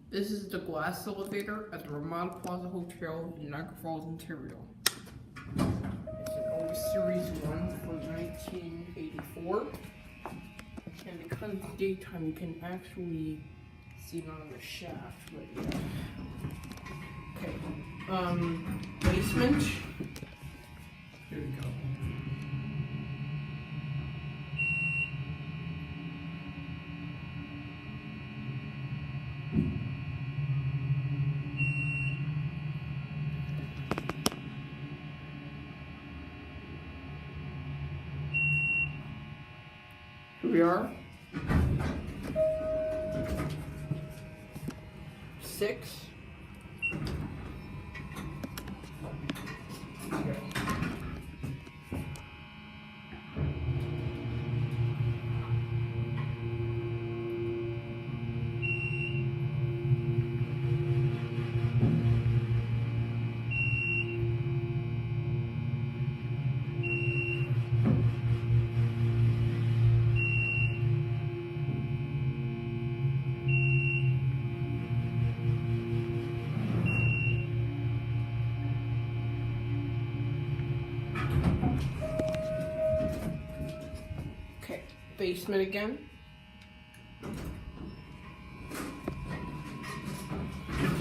This is the glass elevator at the Ramada Plaza Hotel in Niagara Falls, Ontario. It's an Otis Series 1 from 1984. And because it's daytime, you can actually see it on the shaft, but yeah. Okay, basement. Here we go. Here we are. 6. Okay. Okay, basement again.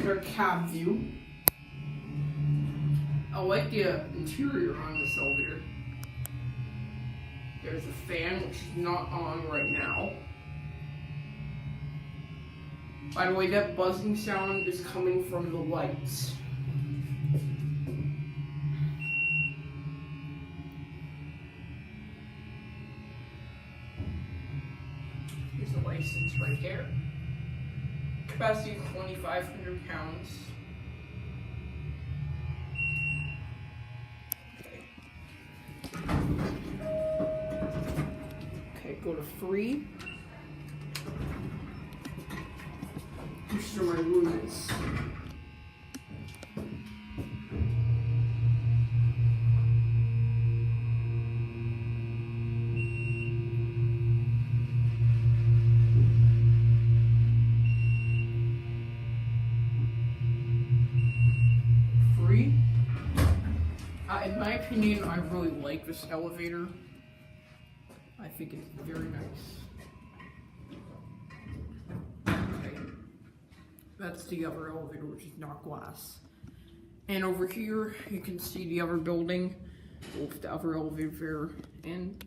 Your cab view. I like the interior on this elevator. There's a fan, which is not on right now. By the way, that buzzing sound is coming from the lights. Here's the license right there. Capacity is 2,500 pounds. Okay, go to 3. These are my lundys. In my opinion, I really like this elevator. I think it's very nice. Okay. That's the other elevator, which is not glass. And over here, you can see the other building with the other elevator and